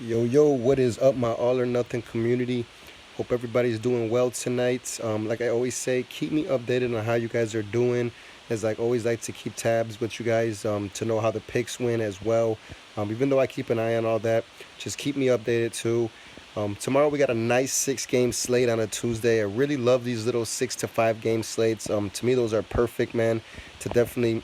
Yo, what is up, my all or nothing community? Hope everybody's doing well tonight. Like I always say, keep me updated on how you guys are doing. As I always like to keep tabs with you guys to know how the picks win as well. Even though I keep an eye on all that, just keep me updated too. Tomorrow we got a nice 6 game slate on a Tuesday. I really love these little 6 to 5 game slates. To me, those are perfect, man, to definitely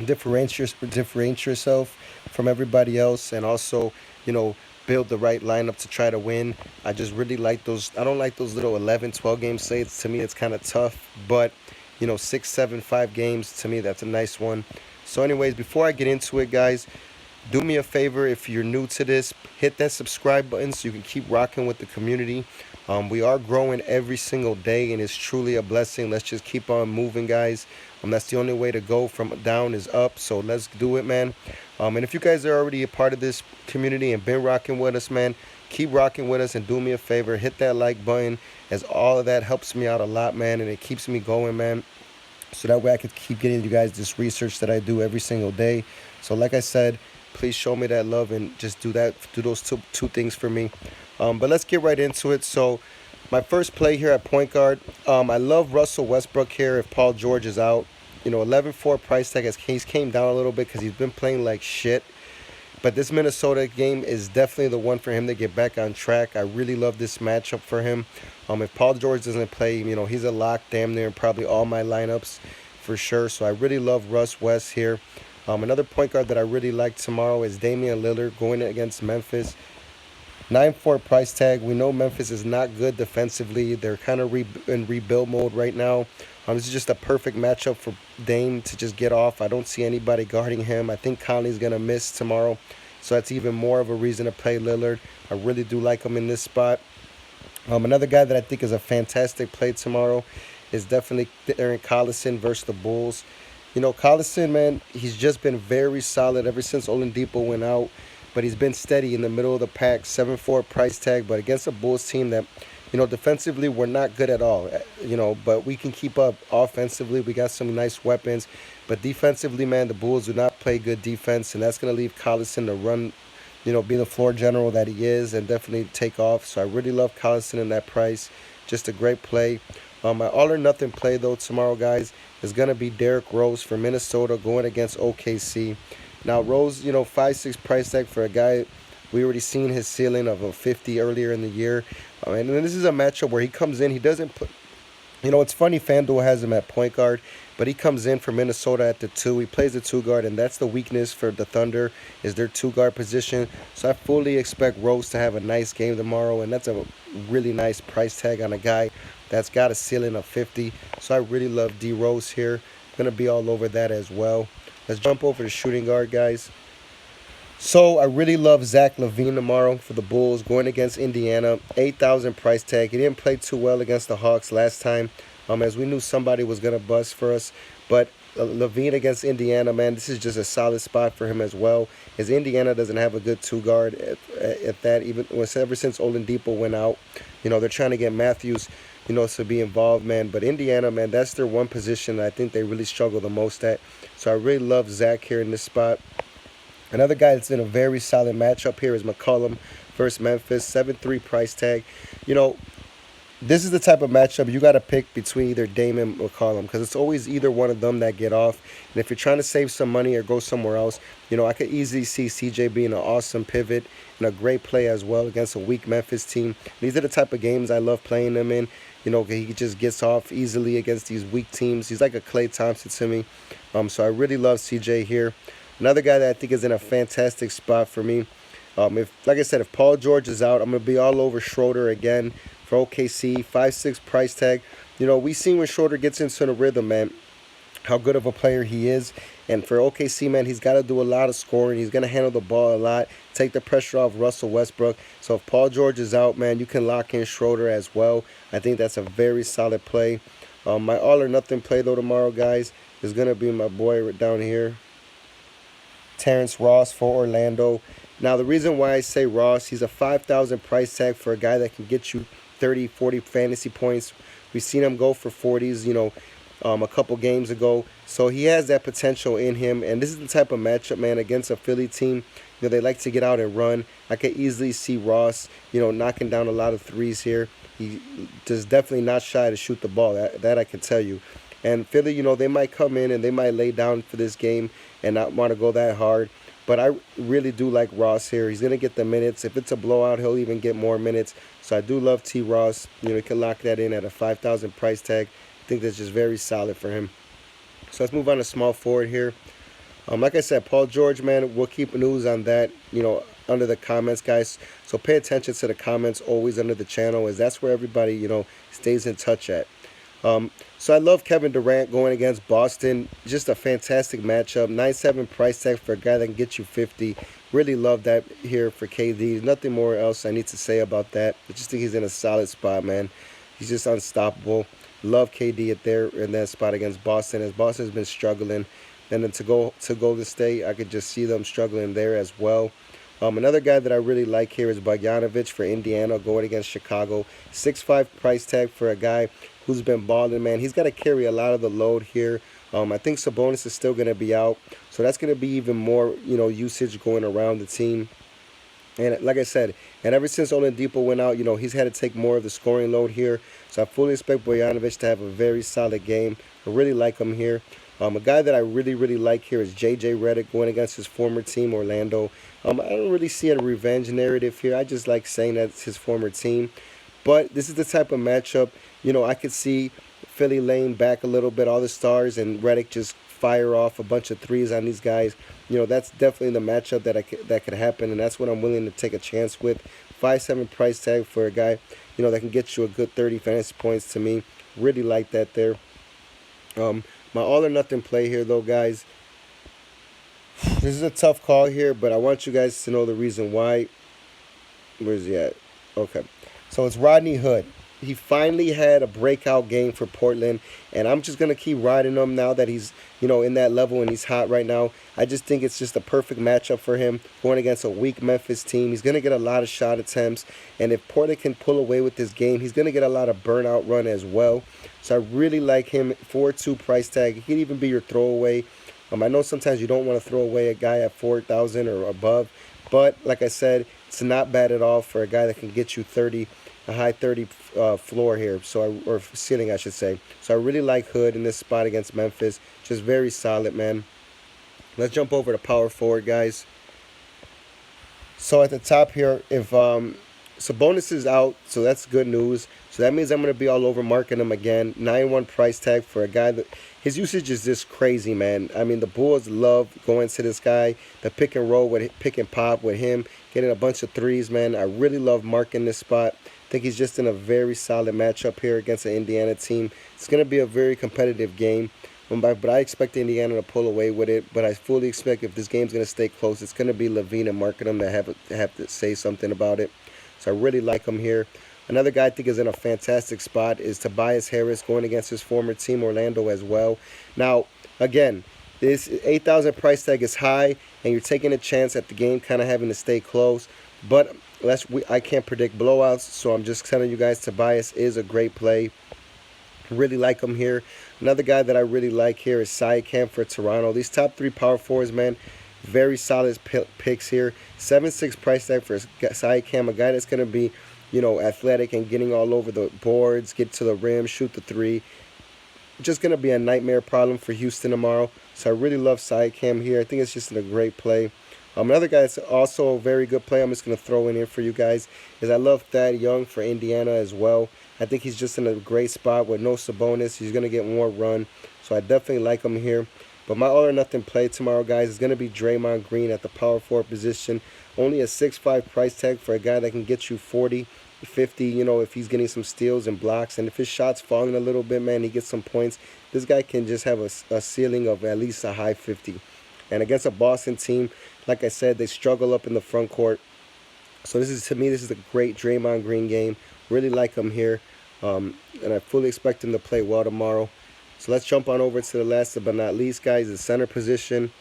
differentiate yourself from everybody else, and also, you know, build the right lineup to try to win. I just really like those. I don't like those little 11, 12 game slates. To me, it's kind of tough, but 6, 7, 5 games, to me, that's a nice one. So anyways, before I get into it, guys, do me a favor. If you're new to this, hit that subscribe button so you can keep rocking with the community. We are growing every single day, and it's truly a blessing. Let's just keep on moving, guys. That's the only way to go. From down is up, so let's do it, man. And if you guys are already a part of this community and been rocking with us, man, keep rocking with us, and do me a favor, hit that like button, as all of that helps me out a lot, man, and it keeps me going, man, so that way I can keep getting you guys this research that I do every single day. So like I said, please show me that love and just do those two things for me. But let's get right into it. So my first play here at point guard, I love Russell Westbrook here if Paul George is out. 11-4 price tag has he's came down a little bit because he's been playing like shit. But this Minnesota game is definitely the one for him to get back on track. I really love this matchup for him. If Paul George doesn't play, he's a lock damn near in probably all my lineups for sure. So I really love Russ West here. Another point guard that I really like tomorrow is Damian Lillard going against Memphis. 9-4 price tag. We know Memphis is not good defensively. They're kind of in rebuild mode right now. This is just a perfect matchup for Dame to just get off. I don't see anybody guarding him. I think Conley's going to miss tomorrow, so that's even more of a reason to play Lillard. I really do like him in this spot. Another guy that I think is a fantastic play tomorrow is definitely Aaron Collison versus the Bulls. Collison, man, he's just been very solid ever since Oladipo went out, but he's been steady in the middle of the pack. 7-4 price tag, but against a Bulls team that, defensively we're not good at all. But we can keep up offensively. We got some nice weapons, but defensively, man, the Bulls do not play good defense, and that's going to leave Collison to run, be the floor general that he is, and definitely take off. So I really love Collison in that price. Just a great play. My all or nothing play though tomorrow, guys, is gonna be Derrick Rose for Minnesota going against OKC. Now Rose, 5-6 price tag for a guy we already seen his ceiling of a 50 earlier in the year. And this is a matchup where he comes in, he doesn't put. It's funny, FanDuel has him at point guard, but he comes in for Minnesota at the 2. He plays the 2 guard, and that's the weakness for the Thunder, is their 2 guard position. So I fully expect Rose to have a nice game tomorrow, and that's a really nice price tag on a guy that's got a ceiling of 50. So I really love D Rose here. Going to be all over that as well. Let's jump over to shooting guard, guys. So I really love Zach LaVine tomorrow for the Bulls going against Indiana. 8,000 price tag. He didn't play too well against the Hawks last time, as we knew somebody was gonna bust for us. But LaVine against Indiana, man, this is just a solid spot for him as well. As Indiana doesn't have a good 2 guard at that, even ever since Oladipo went out. They're trying to get Matthews, to be involved, man. But Indiana, man, that's their one position that I think they really struggle the most at. So I really love Zach here in this spot. Another guy that's in a very solid matchup here is McCollum versus Memphis. 7-3 price tag. This is the type of matchup you got to pick between either Dame and McCollum, because it's always either one of them that get off. And if you're trying to save some money or go somewhere else, I could easily see CJ being an awesome pivot and a great play as well against a weak Memphis team. These are the type of games I love playing them in. He just gets off easily against these weak teams. He's like a Klay Thompson to me. So I really love CJ here. Another guy that I think is in a fantastic spot for me. Like I said, if Paul George is out, I'm going to be all over Schroeder again for OKC. 5-6 price tag. We seen when Schroeder gets into the rhythm, man, how good of a player he is. And for OKC, man, he's got to do a lot of scoring. He's going to handle the ball a lot, take the pressure off Russell Westbrook. So if Paul George is out, man, you can lock in Schroeder as well. I think that's a very solid play. My all or nothing play, though, tomorrow, guys, is going to be my boy down here, Terrence Ross for Orlando. Now, the reason why I say Ross, he's a 5,000 price tag for a guy that can get you 30, 40 fantasy points. We've seen him go for 40s, a couple games ago. So he has that potential in him. And this is the type of matchup, man, against a Philly team, they like to get out and run. I could easily see Ross, knocking down a lot of threes here. He does definitely not shy to shoot the ball. That I can tell you. And Philly, they might come in and they might lay down for this game and not want to go that hard. But I really do like Ross here. He's going to get the minutes. If it's a blowout, he'll even get more minutes. So I do love T. Ross. You can lock that in at a 5,000 price tag. I think that's just very solid for him. So let's move on to small forward here. Like I said, Paul George, man, we'll keep news on that, under the comments, guys. So pay attention to the comments always under the channel, as that's where everybody, stays in touch at. So I love Kevin Durant going against Boston. Just a fantastic matchup. 9.7 price tag for a guy that can get you 50. Really love that here for KD. Nothing more else I need to say about that. I just think he's in a solid spot, man. He's just unstoppable. Love KD in that spot against Boston, as Boston's been struggling. And then to Golden State, I could just see them struggling there as well. Another guy that I really like here is Bogdanovich for Indiana going against Chicago. 6.5 price tag for a guy who's been balling, man. He's got to carry a lot of the load here. I think Sabonis is still going to be out, so that's going to be even more, usage going around the team. And like I said, and ever since Oladipo went out, he's had to take more of the scoring load here. So I fully expect Bogdanovich to have a very solid game. I really like him here. A guy that I really, really like here is J.J. Redick going against his former team, Orlando. I don't really see a revenge narrative here. I just like saying that it's his former team. But this is the type of matchup, I could see Philly laying back a little bit, all the stars, and Redick just fire off a bunch of threes on these guys. That's definitely the matchup that could happen, and that's what I'm willing to take a chance with. 5.7 price tag for a guy, that can get you a good 30 fantasy points to me. Really like that there. My all or nothing play here, though, guys. This is a tough call here, but I want you guys to know the reason why. Where's he at? Okay. So it's Rodney Hood. He finally had a breakout game for Portland, and I'm just going to keep riding him now that he's, in that level and he's hot right now. I just think it's just a perfect matchup for him going against a weak Memphis team. He's going to get a lot of shot attempts, and if Portland can pull away with this game, he's going to get a lot of burnout run as well. So I really like him. 4.2 price tag. He can even be your throwaway. I know sometimes you don't want to throw away a guy at 4,000 or above, but like I said, it's not bad at all for a guy that can get you 30, a high 30 floor here, or ceiling, I should say. So I really like Hood in this spot against Memphis. Just very solid, man. Let's jump over to power forward, guys. So at the top here, if Sabonis is out, so that's good news. So that means I'm going to be all over marking him again. 9.1 price tag for a guy that his usage is just crazy, man. I mean, the Bulls love going to this guy. The pick and roll, pick and pop with him, getting a bunch of threes, man. I really love marking this spot. I think he's just in a very solid matchup here against an Indiana team. It's going to be a very competitive game. But I expect Indiana to pull away with it. But I fully expect if this game's going to stay close, it's going to be Levine and Markkanen that have to say something about it. So I really like him here. Another guy I think is in a fantastic spot is Tobias Harris going against his former team, Orlando, as well. Now, again, this 8,000 price tag is high, and you're taking a chance at the game kind of having to stay close. But I can't predict blowouts, so I'm just telling you guys Tobias is a great play. Really like him here. Another guy that I really like here is Siakam for Toronto. These top three power forwards, man, very solid picks here. 7.6 price tag for Siakam, a guy that's going to be, athletic and getting all over the boards, get to the rim, shoot the three. Just going to be a nightmare problem for Houston tomorrow. So I really love Siakam here. I think it's just a great play. Another guy that's also a very good play I'm just going to throw in here for you guys is I love Thad Young for Indiana as well. I think he's just in a great spot with no Sabonis. He's going to get more run. So I definitely like him here. But my all or nothing play tomorrow, guys, is going to be Draymond Green at the power forward position. Only a 6.5 price tag for a guy that can get you 40, 50, if he's getting some steals and blocks. And if his shot's falling a little bit, man, he gets some points. This guy can just have a ceiling of at least a high 50. And against a Boston team, like I said, they struggle up in the front court. So to me, this is a great Draymond Green game. Really like him here. And I fully expect him to play well tomorrow. So let's jump on over to the last but not least, guys, the center position.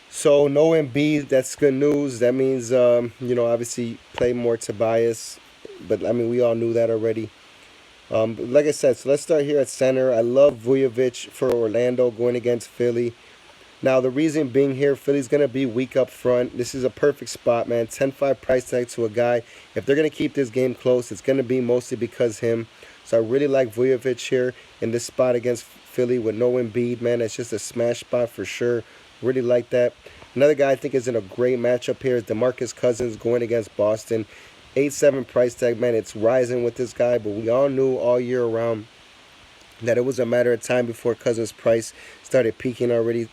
So no Embiid, that's good news. That means, obviously play more Tobias. But, I mean, we all knew that already. Like I said, so let's start here at center. I love Vujovic for Orlando going against Philly. Now, the reason being here, Philly's going to be weak up front. This is a perfect spot, man. 10-5 price tag to a guy. If they're going to keep this game close, it's going to be mostly because him. So I really like Vujovic here in this spot against Philly with no Embiid, man. It's just a smash spot for sure. Really like that. Another guy I think is in a great matchup here is DeMarcus Cousins going against Boston. 8-7 price tag, man. It's rising with this guy, but we all knew all year around that it was a matter of time before Cousins' price started peaking already.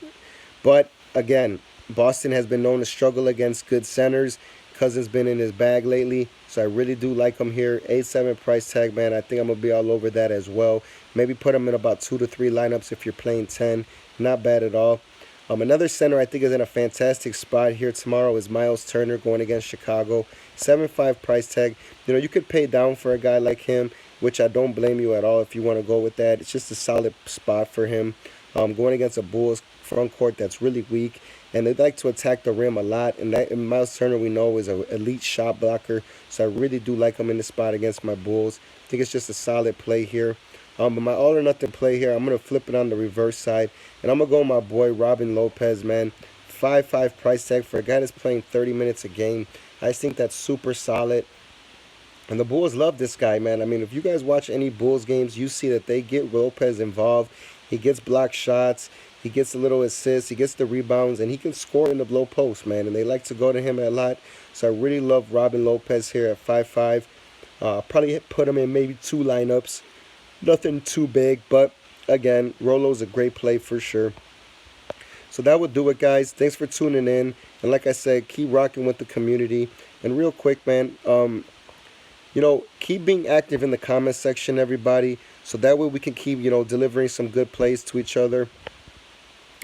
But again, Boston has been known to struggle against good centers. Cousins been in his bag lately, so I really do like him here. 8-7 price tag, man. I think I'm gonna be all over that as well. Maybe put him in about 2 to 3 lineups if you're playing 10. Not bad at all. Another center I think is in a fantastic spot here tomorrow is Miles Turner going against Chicago. 7-5 price tag. You know, you could pay down for a guy like him, which I don't blame you at all if you want to go with that. It's just a solid spot for him. Going against a Bulls front court that's really weak, and they like to attack the rim a lot. And Miles Turner, we know, is an elite shot blocker, so I really do like him in the spot against my Bulls. I think it's just a solid play here. But my all or nothing play here, I'm gonna flip it on the reverse side, and I'm gonna go with my boy Robin Lopez, man. 5-5 price tag for a guy that's playing 30 minutes a game. I just think that's super solid. And the Bulls love this guy, man. I mean, if you guys watch any Bulls games, you see that they get Lopez involved. He gets block shots. He gets a little assists. He gets the rebounds. And he can score in the low post, man. And they like to go to him a lot. So I really love Robin Lopez here at 5-5. Probably put him in maybe 2 lineups. Nothing too big. But, again, Rolo's a great play for sure. So that would do it, guys. Thanks for tuning in. And like I said, keep rocking with the community. And real quick, man, keep being active in the comment section, everybody, so that way we can keep, delivering some good plays to each other.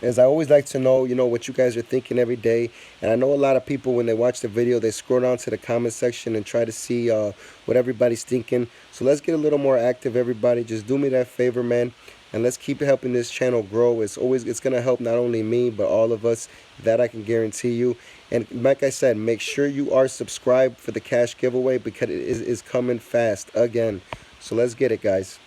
As I always like to know, what you guys are thinking every day. And I know a lot of people, when they watch the video, they scroll down to the comment section and try to see what everybody's thinking. So let's get a little more active, everybody. Just do me that favor, man. And let's keep helping this channel grow. It's going to help not only me, but all of us. That I can guarantee you. And like I said, make sure you are subscribed for the cash giveaway, because it is coming fast again. So let's get it, guys.